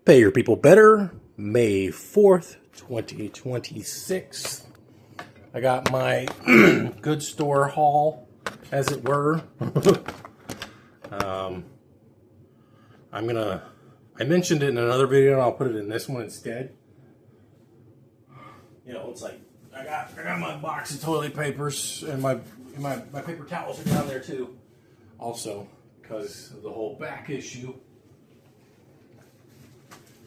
Pay Your People Better, May 4th, 2026. I got my good store haul, as it were. I mentioned it in another video, and I'll put it in this one instead. You know, it's like, I got my box of toilet papers, and my paper towels are down there too. Also, because of the whole back issue.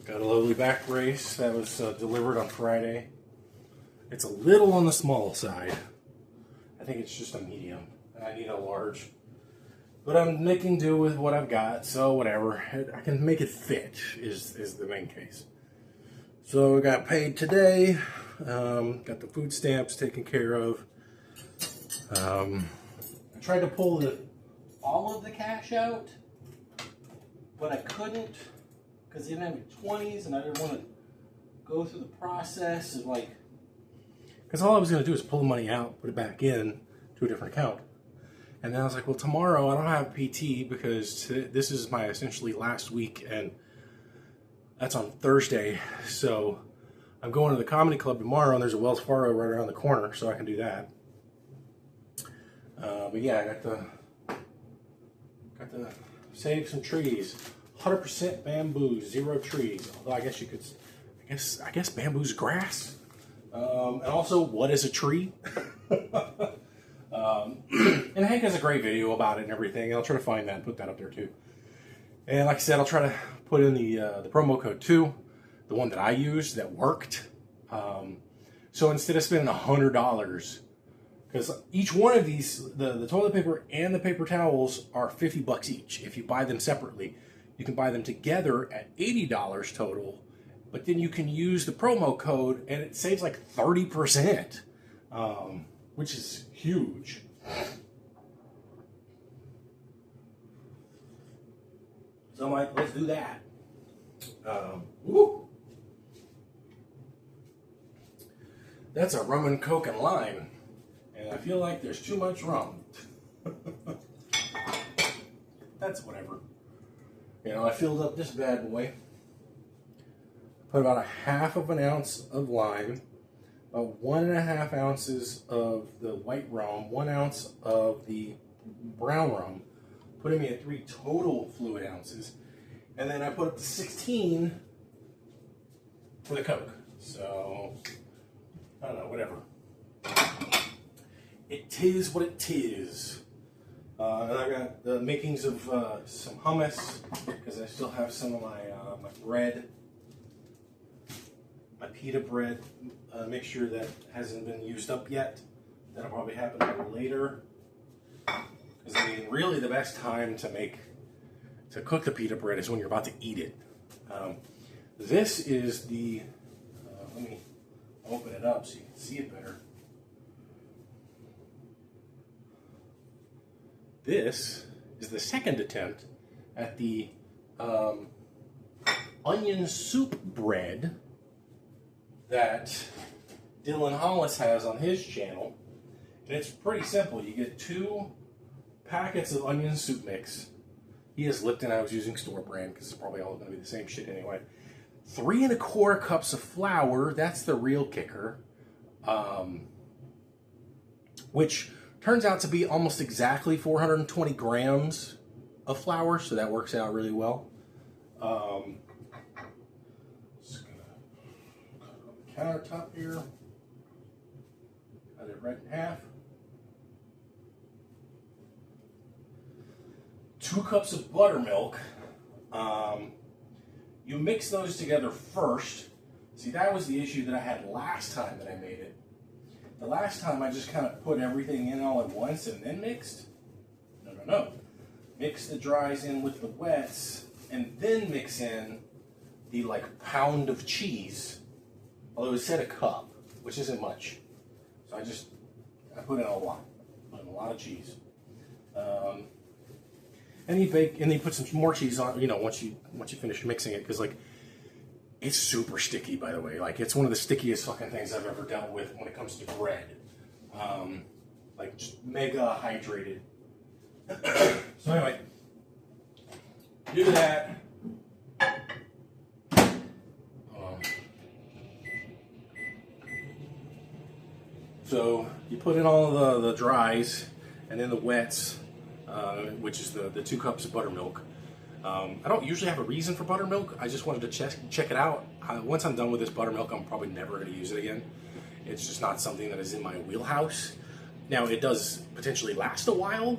Got a lovely back brace that was delivered on Friday. It's a little on the small side. I think it's just a medium. I need a large. But I'm making do with what I've got, so whatever. I can make it fit, is the main case. So I got paid today. Got the food stamps taken care of. I tried to pull all of the cash out, but I couldn't. Because they didn't have any 20s, and I didn't want to go through the process of because all I was going to do is pull the money out, put it back in to a different account. And then I was like, well, tomorrow I don't have PT because this is my essentially last week, and that's on Thursday. So I'm going to the comedy club tomorrow, and there's a Wells Fargo right around the corner, so I can do that. But yeah, I got to save some trees. 100% bamboo, 0 trees. Although I guess you could, I guess bamboo's grass. And also, what is a tree? And Hank has a great video about it and everything. I'll try to find that and put that up there too. And like I said, I'll try to put in the promo code too, the one that I used that worked. So instead of spending $100, because each one of these, the toilet paper and the paper towels are $50 each. If you buy them separately. You can buy them together at $80 total, but then you can use the promo code and it saves like 30%, which is huge. So I'm like, let's do that. Woo. That's a rum and coke and lime, and I feel like there's too much rum. That's whatever. You know, I filled up this bad boy. Put about 1/2 ounce of lime, about 1.5 ounces of the white rum, 1 ounce of the brown rum, putting me at 3 total fluid ounces. And then I put up to 16 for the Coke. So, I don't know, whatever. It tis what it tis. And I got the makings of some hummus, because I still have some of my bread, my pita bread mixture that hasn't been used up yet. That'll probably happen a little later. Because I mean, really the best time to cook the pita bread is when you're about to eat it. This is the, let me open it up so you can see it better. This is the second attempt at the onion soup bread that Dylan Hollis has on his channel. And it's pretty simple. You get 2 packets of onion soup mix. He has Lipton. I was using store brand because it's probably all going to be the same shit anyway. 3 1/4 cups of flour. That's the real kicker. Which turns out to be almost exactly 420 grams of flour, so that works out really well. Just gonna cut it on the countertop here. Cut it right in half. 2 cups of buttermilk. You mix those together first. See, that was the issue that I had last time that I made it. The last time I just kind of put everything in all at once and then mixed. No. Mix the dries in with the wets and then mix in the pound of cheese. Although it said a cup, which isn't much. So I put in a lot. Put in a lot of cheese. And you bake, and then you put some more cheese on, once you finish mixing it, because it's super sticky, by the way. It's one of the stickiest fucking things I've ever dealt with when it comes to bread. Just mega hydrated. So anyway, do that. So you put in all the dries and then the wets, which is the 2 cups of buttermilk. I don't usually have a reason for buttermilk. I just wanted to check it out. Once I'm done with this buttermilk, I'm probably never going to use it again. It's just not something that is in my wheelhouse. Now, it does potentially last a while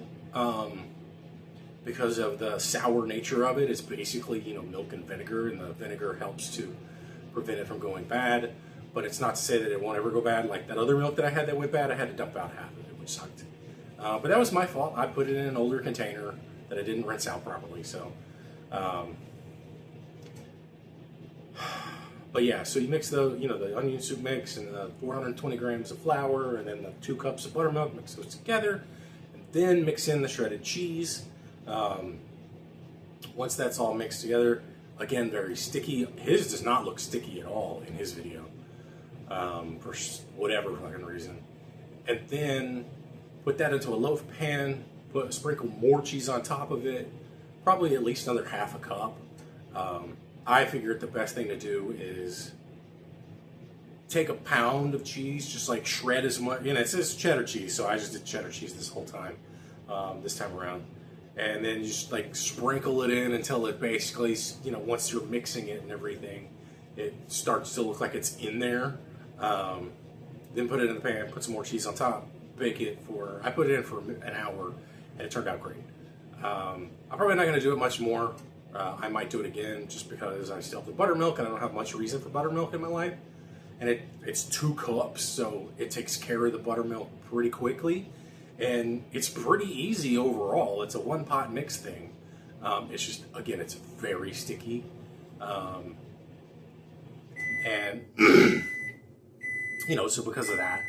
because of the sour nature of it. It's basically, milk and vinegar, and the vinegar helps to prevent it from going bad. But it's not to say that it won't ever go bad. Like that other milk that I had that went bad, I had to dump out half of it, which sucked. But that was my fault. I put it in an older container that I didn't rinse out properly. So, but yeah, so you mix the onion soup mix and the 420 grams of flour and then the 2 cups of buttermilk, mix those together, and then mix in the shredded cheese. Once that's all mixed together, again, very sticky. His does not look sticky at all in his video, for whatever fucking reason. And then put that into a loaf pan, sprinkle more cheese on top of it, probably at least another half a cup. I figured the best thing to do is take a pound of cheese, just like shred as much, it says cheddar cheese, so I just did cheddar cheese this whole time, this time around. And then just like sprinkle it in until it basically, once you're mixing it and everything, it starts to look like it's in there. Then put it in the pan, put some more cheese on top, bake it I put it in for an hour, and it turned out great. I'm probably not going to do it much more. I might do it again just because I still have the buttermilk and I don't have much reason for buttermilk in my life. And it's 2 cups, so it takes care of the buttermilk pretty quickly. And it's pretty easy overall. It's a 1-pot mix thing. It's just, again, it's very sticky. And, so because of that,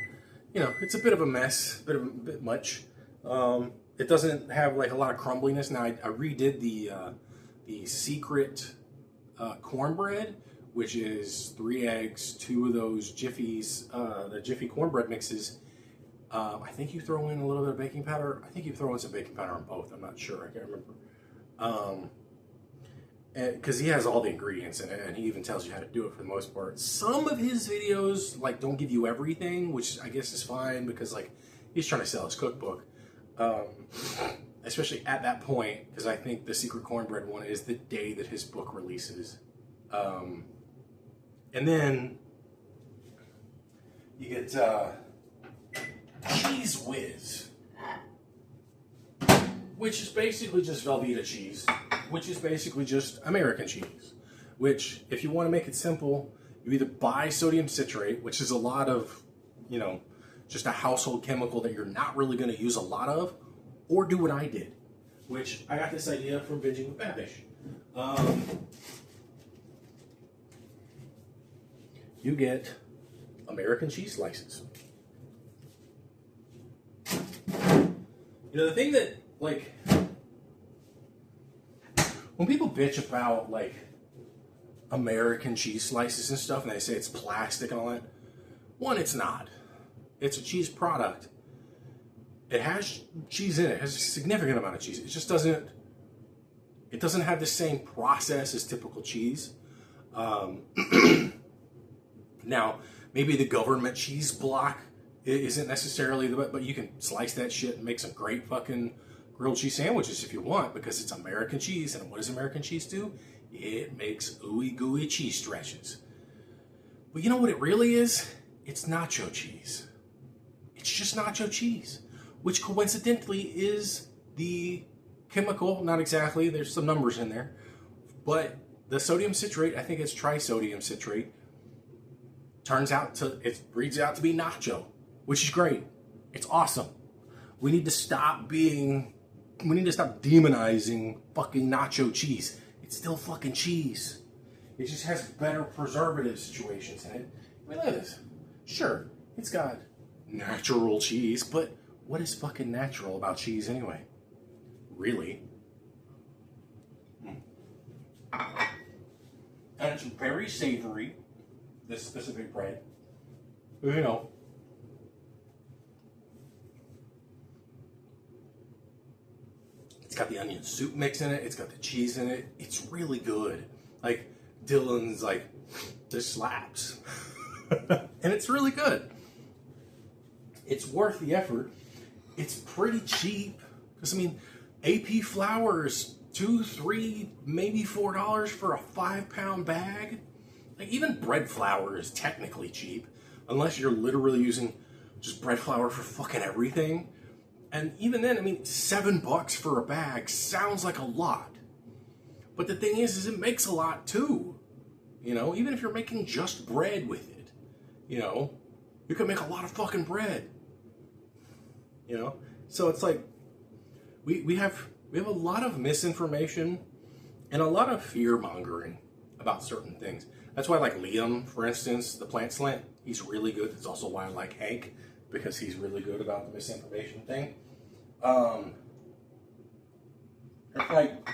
it's a bit of a mess, a bit much. It doesn't have like a lot of crumbliness. Now, I redid the secret cornbread, which is 3 eggs, 2 of those Jiffy's, the Jiffy cornbread mixes. I think you throw in a little bit of baking powder. I think you throw in some baking powder on both. I'm not sure. I can't remember. Because he has all the ingredients in it, and he even tells you how to do it for the most part. Some of his videos don't give you everything, which I guess is fine because he's trying to sell his cookbook. Especially at that point, because I think the secret cornbread one is the day that his book releases. And then you get Cheese Whiz, which is basically just Velveeta cheese, which is basically just American cheese. Which, if you want to make it simple, you either buy sodium citrate, which is a lot of, just a household chemical that you're not really going to use a lot of, or do what I did, which I got this idea from binging with Babish. You get American cheese slices. The thing that, when people bitch about, American cheese slices and stuff, and they say it's plastic and all that, one, it's not. It's a cheese product. It has cheese in it. It has a significant amount of cheese. It just doesn't have the same process as typical cheese. Now, maybe the government cheese block isn't necessarily but you can slice that shit and make some great fucking grilled cheese sandwiches if you want, because it's American cheese. And what does American cheese do? It makes ooey gooey cheese stretches. But you know what it really is? It's nacho cheese. It's just nacho cheese, which coincidentally is the chemical, not exactly, there's some numbers in there, but the sodium citrate, I think it's trisodium citrate, it breeds out to be nacho, which is great. It's awesome. We need to stop demonizing fucking nacho cheese. It's still fucking cheese. It just has better preservative situations in it. I mean, look at this. Sure, it's got natural cheese, but what is fucking natural about cheese anyway? Really? And it's very savory, this specific bread. It's got the onion soup mix in it. It's got the cheese in it. It's really good. Dylan's this slaps. And it's really good. It's worth the effort. It's pretty cheap. Because, I mean, AP flour is $2, $3, maybe $4 for a 5-pound bag. Like, even bread flour is technically cheap. Unless you're literally using just bread flour for fucking everything. And even then, I mean, $7 for a bag sounds like a lot. But the thing is it makes a lot too. You know, even if you're making just bread with it, you know, you can make a lot of fucking bread. You know? So it's like, we have a lot of misinformation and a lot of fear-mongering about certain things. That's why, like, Liam, for instance, the plant slant, he's really good. That's also why I like Hank, because he's really good about the misinformation thing. It's like,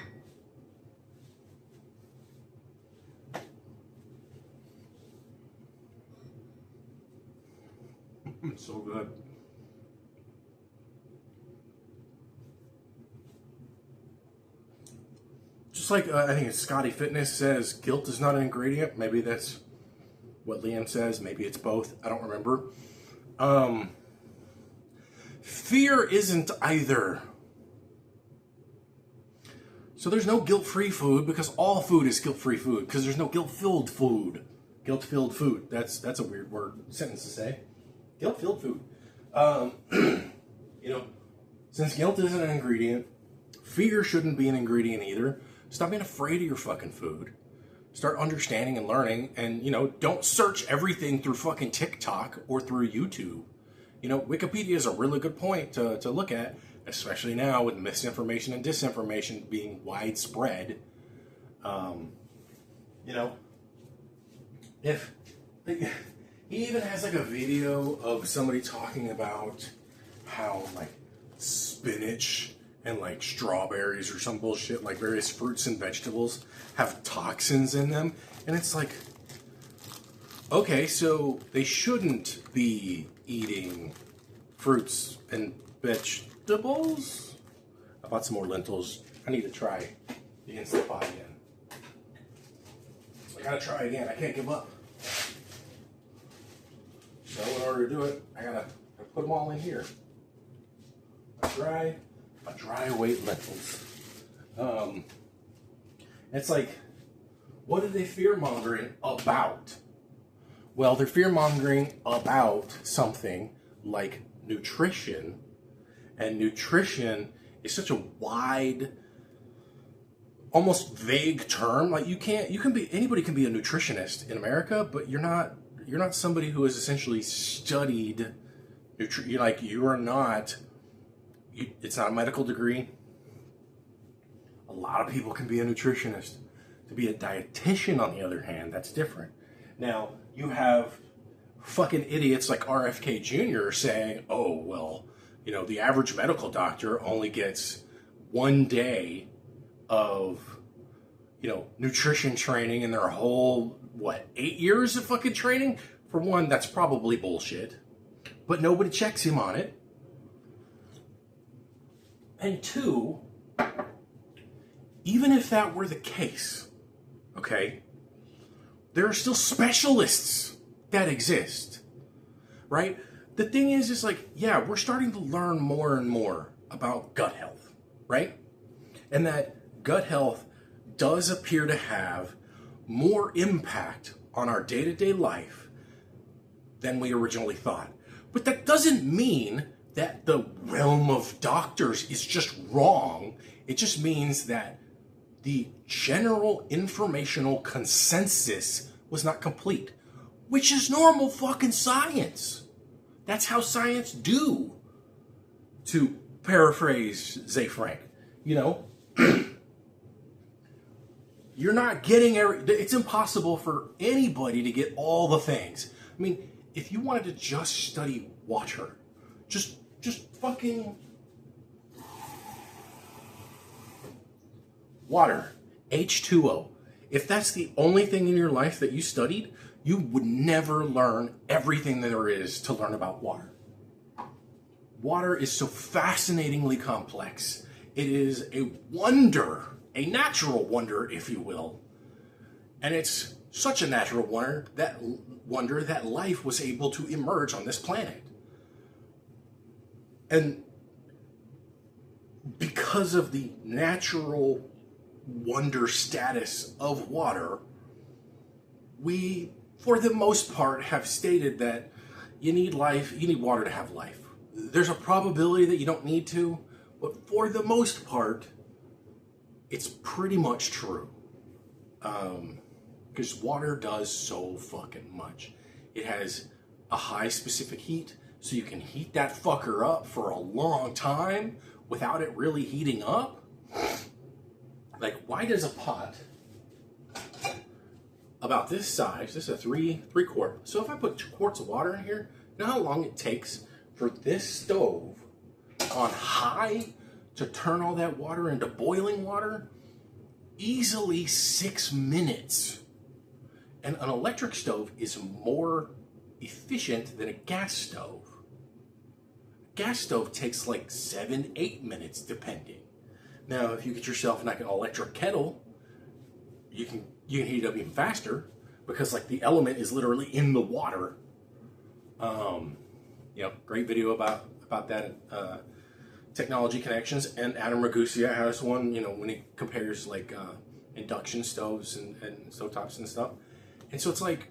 it's so good. Just like, I think it's Scotty Fitness says, guilt is not an ingredient. Maybe that's what Liam says. Maybe it's both. I don't remember. Fear isn't either. So there's no guilt-free food, because all food is guilt-free food, because there's no guilt-filled food. Guilt-filled food. That's a weird sentence to say. Guilt-filled food. You know, since guilt isn't an ingredient, fear shouldn't be an ingredient either. Stop being afraid of your fucking food. Start understanding and learning, and, you know, don't search everything through fucking TikTok or through YouTube. You know, Wikipedia is a really good point to look at, especially now with misinformation and disinformation being widespread. You know, if he even has like a video of somebody talking about how like spinach and like strawberries or some bullshit, like various fruits and vegetables have toxins in them. And it's like, okay, so they shouldn't be eating fruits and vegetables? I bought some more lentils. I need to try the Instant Pot again. I gotta try again. I can't give up. So in order to do it, I gotta put them all in here. A dry weight lentils. It's like, what are they fear-mongering about? Well, they're fear-mongering about something like nutrition. And nutrition is such a wide, almost vague term. Like anybody can be a nutritionist in America, but you're not somebody who has essentially studied it's not a medical degree. A lot of people can be a nutritionist. To be a dietitian, on the other hand, that's different. Now, you have fucking idiots like RFK Jr. saying, oh, well, you know, the average medical doctor only gets 1 day of, you know, nutrition training in their whole, 8 years of fucking training? For one, that's probably bullshit. But nobody checks him on it. And two, even if that were the case, okay, there are still specialists that exist, right? The thing is like, yeah, we're starting to learn more and more about gut health, right? And that gut health does appear to have more impact on our day-to-day life than we originally thought. But that doesn't mean that the realm of doctors is just wrong. It just means that the general informational consensus was not complete, which is normal fucking science. That's how science do, to paraphrase Zay Frank. You know, you're not getting it's impossible for anybody to get all the things. I mean, if you wanted to just study water, just fucking water, H2O. If that's the only thing in your life that you studied, you would never learn everything there is to learn about water. Water is so fascinatingly complex. It is a wonder, a natural wonder, if you will. And it's such a natural wonder that life was able to emerge on this planet. And because of the natural wonder status of water, we, for the most part, have stated that you need water to have life. There's a probability that you don't need to, but for the most part, it's pretty much true. Because water does so fucking much. It has a high specific heat, so you can heat that fucker up for a long time without it really heating up. Like, why does a pot about this size, this is a three quart, so if I put 2 quarts of water in here, you know how long it takes for this stove on high to turn all that water into boiling water? Easily 6 minutes. And an electric stove is more efficient than a gas stove. A gas stove takes like 7-8 minutes depending. Now, if you get yourself like an electric kettle, you can heat it up even faster because like the element is literally in the water. Great video about that. Technology Connections, and Adam Ragusa has one, when he compares like induction stoves and stovetops and stuff. And so it's like,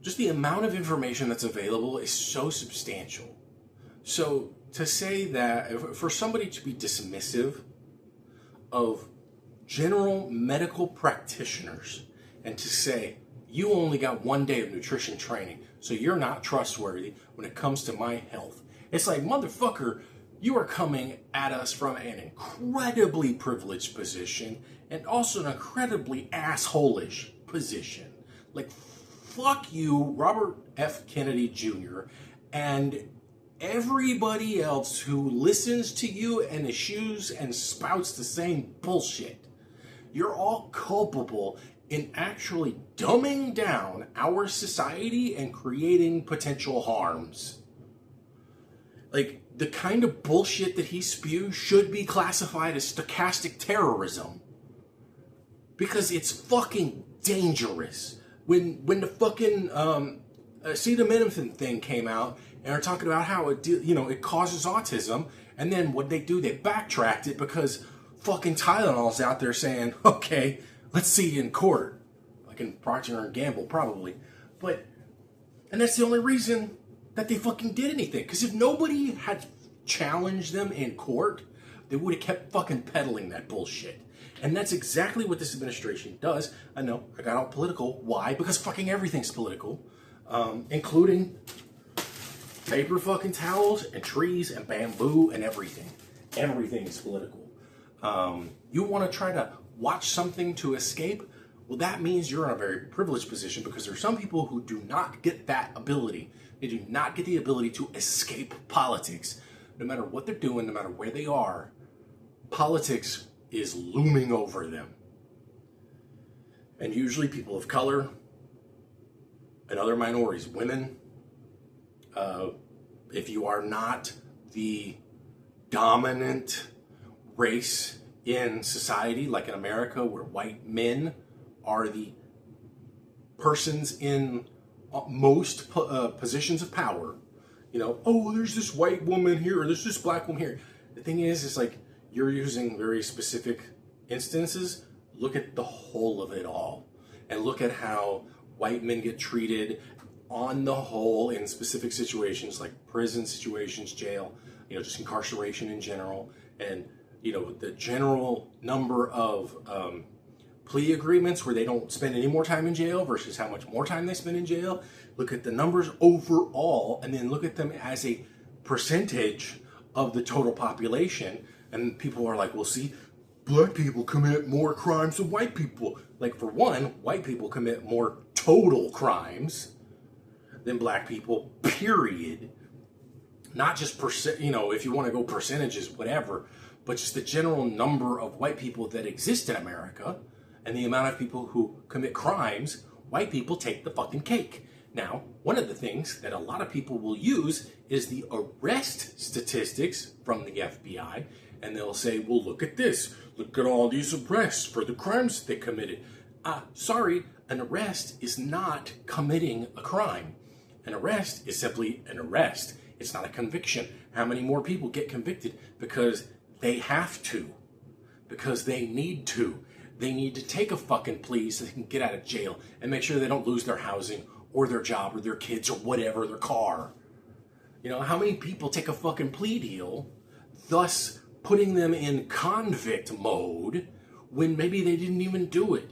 just the amount of information that's available is so substantial. So to say that, for somebody to be dismissive of general medical practitioners and to say, you only got 1 day of nutrition training, so you're not trustworthy when it comes to my health. It's like, motherfucker, you are coming at us from an incredibly privileged position and also an incredibly asshole-ish position. Like, fuck you, Robert F. Kennedy Jr., and everybody else who listens to you and eschews and spouts the same bullshit. You're all culpable in actually dumbing down our society and creating potential harms. Like, the kind of bullshit that he spews should be classified as stochastic terrorism. Because it's fucking dangerous. When the fucking acetaminophen thing came out, and they're talking about how it causes autism, and then what they do, they backtracked it because fucking Tylenol's out there saying, okay, let's see you in court. Like in Procter & Gamble, probably. And that's the only reason that they fucking did anything. Because if nobody had challenged them in court, they would have kept fucking peddling that bullshit. And that's exactly what this administration does. I know, I got all political. Why? Because fucking everything's political. Including paper fucking towels and trees and bamboo and everything. Everything is political. You want to try to watch something to escape? Well, that means you're in a very privileged position because there are some people who do not get that ability. They do not get the ability to escape politics. No matter what they're doing, no matter where they are, politics is looming over them. And usually people of color and other minorities, women, if you are not the dominant race in society, like in America, where white men are the persons in most positions of power, oh, there's this white woman here, or there's this black woman here. The thing is, it's like, you're using very specific instances. Look at the whole of it all. And look at how white men get treated on the whole in specific situations, like prison situations, jail, just incarceration in general. And, the general number of plea agreements where they don't spend any more time in jail versus how much more time they spend in jail. Look at the numbers overall, and then look at them as a percentage of the total population. And people are like, well, see, black people commit more crimes than white people. Like, for one, white people commit more total crimes than black people, period. Not just percent, if you want to go percentages, whatever, but just the general number of white people that exist in America and the amount of people who commit crimes, white people take the fucking cake. Now, one of the things that a lot of people will use is the arrest statistics from the FBI, and they'll say, well, look at this. Look at all these arrests for the crimes they committed. Sorry, an arrest is not committing a crime. An arrest is simply an arrest. It's not a conviction. How many more people get convicted because they have to? Because they need to. They need to take a fucking plea so they can get out of jail and make sure they don't lose their housing or their job or their kids or whatever, their car. You know, how many people take a fucking plea deal, thus putting them in convict mode when maybe they didn't even do it?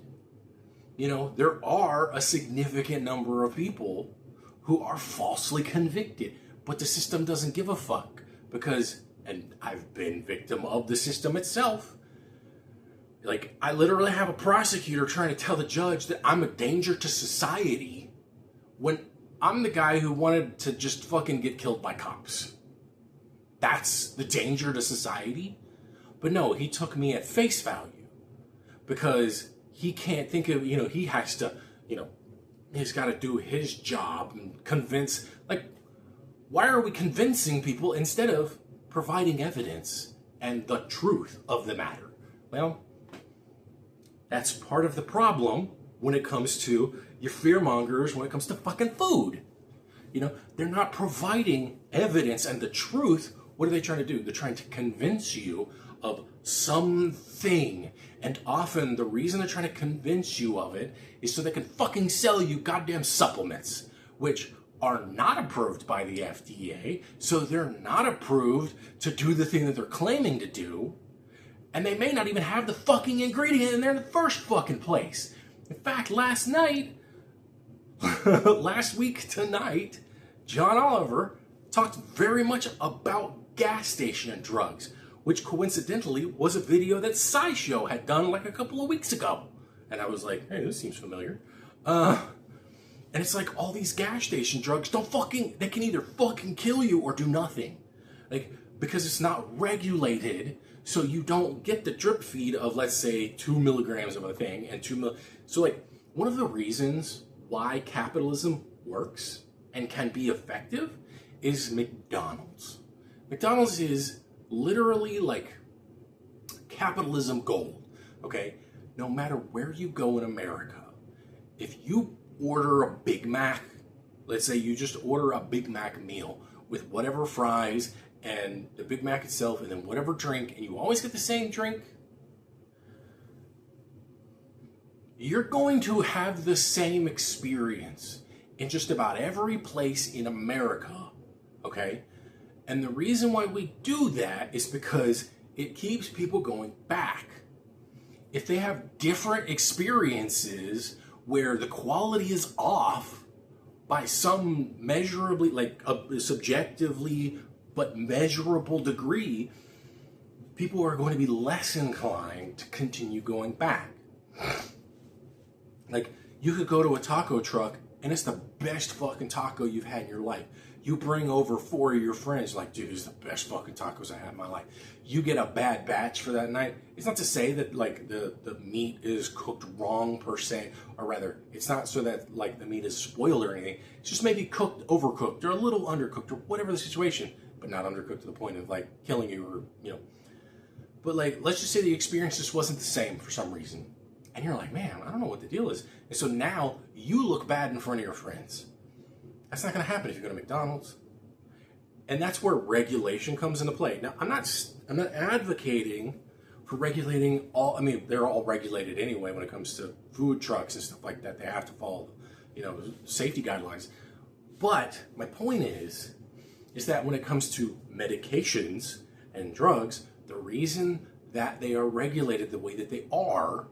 You know, there are a significant number of people who are falsely convicted, but the system doesn't give a fuck because, and I've been victim of the system itself. Like, I literally have a prosecutor trying to tell the judge that I'm a danger to society when I'm the guy who wanted to just fucking get killed by cops. That's the danger to society? But no, he took me at face value because he can't think of, he has to, he's got to do his job and convince, like, why are we convincing people instead of providing evidence and the truth of the matter? Well, that's part of the problem when it comes to your fearmongers, when it comes to fucking food. They're not providing evidence and the truth. What are they trying to do? They're trying to convince you of something. And often the reason they're trying to convince you of it is so they can fucking sell you goddamn supplements, which are not approved by the FDA. So they're not approved to do the thing that they're claiming to do. And they may not even have the fucking ingredient in there in the first fucking place. In fact, last week tonight, John Oliver talked very much about gas station drugs, which coincidentally was a video that SciShow had done like a couple of weeks ago. And I was like, hey, this seems familiar. And it's like all these gas station drugs they can either fucking kill you or do nothing. Like, because it's not regulated. So you don't get the drip feed of, let's say, 2 milligrams of a thing and So, like, one of the reasons why capitalism works and can be effective is McDonald's. McDonald's is literally like capitalism gold, okay? No matter where you go in America, if you order a Big Mac, let's say you just order a Big Mac meal with whatever fries and the Big Mac itself, and then whatever drink, and you always get the same drink, you're going to have the same experience in just about every place in America, okay? And the reason why we do that is because it keeps people going back. If they have different experiences where the quality is off by some measurably, like subjectively, but measurable degree, people are going to be less inclined to continue going back. Like, you could go to a taco truck and it's the best fucking taco you've had in your life. You bring over 4 of your friends, like, dude, this is the best fucking tacos I had in my life. You get a bad batch for that night. It's not to say that, like, the meat is cooked wrong per se, or rather, it's not so that, like, the meat is spoiled or anything. It's just maybe cooked, overcooked, or a little undercooked, or whatever the situation, but not undercooked to the point of, like, killing you or, But, like, let's just say the experience just wasn't the same for some reason. And you're like, man, I don't know what the deal is. And so now you look bad in front of your friends. That's not going to happen if you go to McDonald's. And that's where regulation comes into play. Now, I'm not advocating for regulating all. I mean, they're all regulated anyway when it comes to food trucks and stuff like that. They have to follow, safety guidelines. But my point is that when it comes to medications and drugs, the reason that they are regulated the way that they are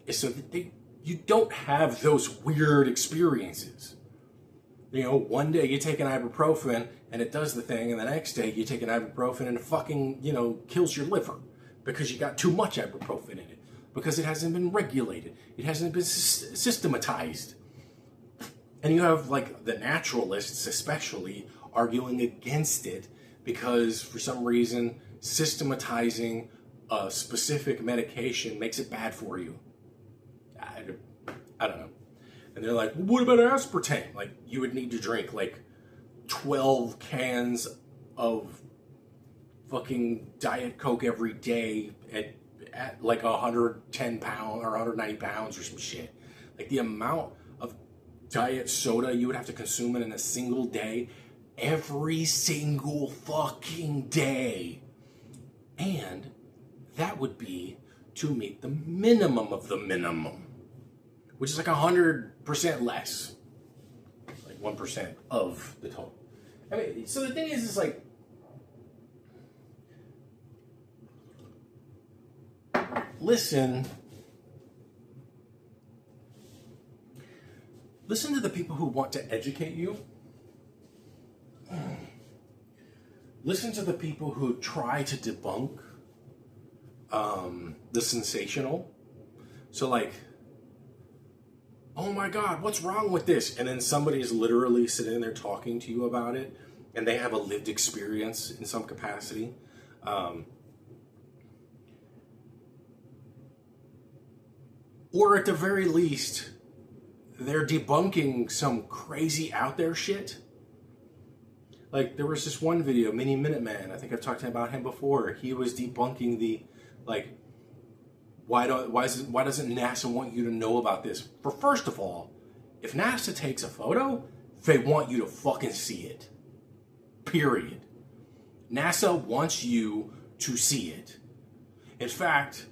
is so that you don't have those weird experiences. One day you take an ibuprofen and it does the thing, and the next day you take an ibuprofen and it fucking, kills your liver because you got too much ibuprofen in it, because it hasn't been regulated. It hasn't been systematized. And you have, like, the naturalists especially arguing against it because for some reason systematizing a specific medication makes it bad for you. I don't know. And they're like, well, what about aspartame? Like, you would need to drink, like, 12 cans of fucking Diet Coke every day at like 110 pounds or 190 pounds or some shit. Like, the amount of diet soda you would have to consume it in a single day, every single fucking day. And that would be to meet the minimum of the minimum, which is like 100% less, like 1% of the total. I mean, so the thing is like, listen to the people who want to educate you. Listen to the people who try to debunk the sensational. So like, oh my God, what's wrong with this? And then somebody's literally sitting there talking to you about it, and they have a lived experience in some capacity. Or at the very least, they're debunking some crazy out there shit. Like, there was this one video, Mini Minuteman, I think I've talked about him before. He was debunking the, like, why doesn't NASA want you to know about this? For first of all, if NASA takes a photo, they want you to fucking see it. Period. NASA wants you to see it. In fact,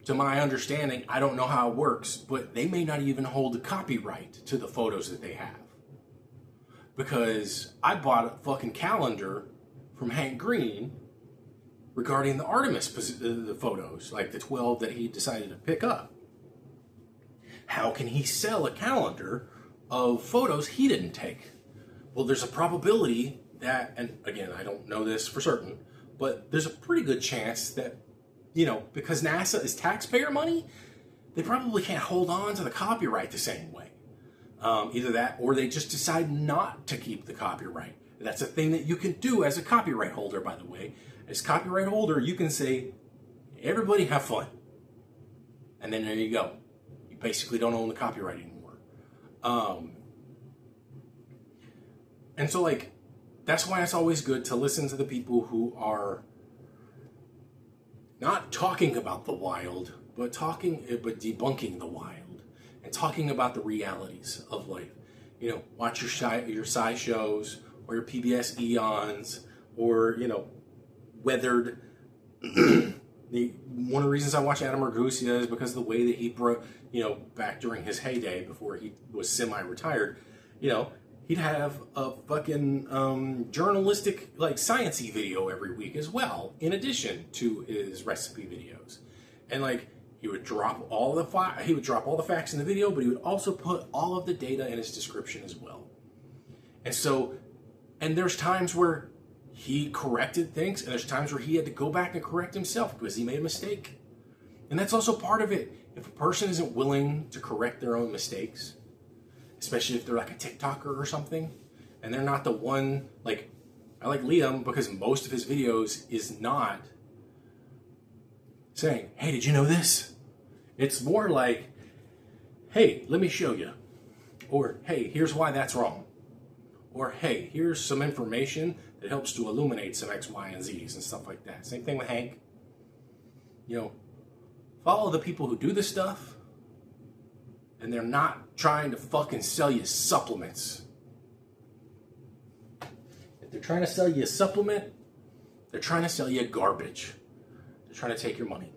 to my understanding, I don't know how it works, but they may not even hold the copyright to the photos that they have. Because I bought a fucking calendar from Hank Green regarding the Artemis the photos, like the 12 that he decided to pick up. How can he sell a calendar of photos he didn't take? Well, there's a probability that, and again, I don't know this for certain, but there's a pretty good chance that, you know, because NASA is taxpayer money, they probably can't hold on to the copyright the same way. Either that, or they just decide not to keep the copyright. That's a thing that you can do as a copyright holder, by the way. As a copyright holder, you can say, everybody have fun. And then there you go. You basically don't own the copyright anymore. And so, like, that's why it's always good to listen to the people who are not talking about the wild, but debunking the wild. And talking about the realities of life. You know, watch your sci shows, or your PBS Eons, or, you know, Weathered. One of the reasons I watch Adam Ragusa is because of the way that he broke, you know, back during his heyday, before he was semi-retired, you know, he'd have a fucking journalistic, like, science-y video every week as well, in addition to his recipe videos. And, like, he would drop all the facts in the video, but he would also put all of the data in his description as well. And so, and there's times where he corrected things, and there's times where he had to go back and correct himself because he made a mistake. And that's also part of it. If a person isn't willing to correct their own mistakes, especially if they're like a TikToker or something, and they're not the one, like, I like Liam because most of his videos is not saying, hey, did you know this? It's more like, hey, let me show you. Or, hey, here's why that's wrong. Or, hey, here's some information that helps to illuminate some X, Y, and Z's and stuff like that. Same thing with Hank. You know, follow the people who do this stuff, and they're not trying to fucking sell you supplements. If they're trying to sell you a supplement, they're trying to sell you garbage. They're trying to take your money.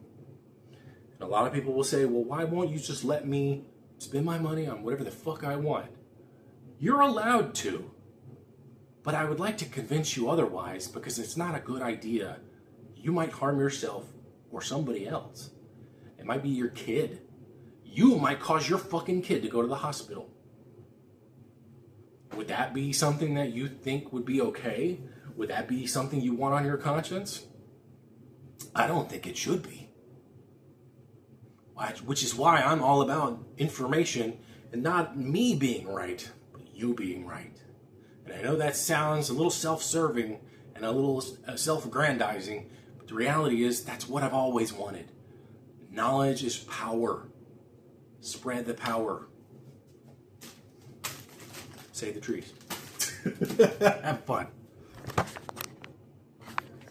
And a lot of people will say, well, why won't you just let me spend my money on whatever the fuck I want? You're allowed to. But I would like to convince you otherwise, because it's not a good idea. You might harm yourself or somebody else. It might be your kid. You might cause your fucking kid to go to the hospital. Would that be something that you think would be okay? Would that be something you want on your conscience? I don't think it should be. Which is why I'm all about information, and not me being right, but you being right. And I know that sounds a little self-serving and a little self-aggrandizing, but the reality is that's what I've always wanted. Knowledge is power. Spread the power. Save the trees. Have fun.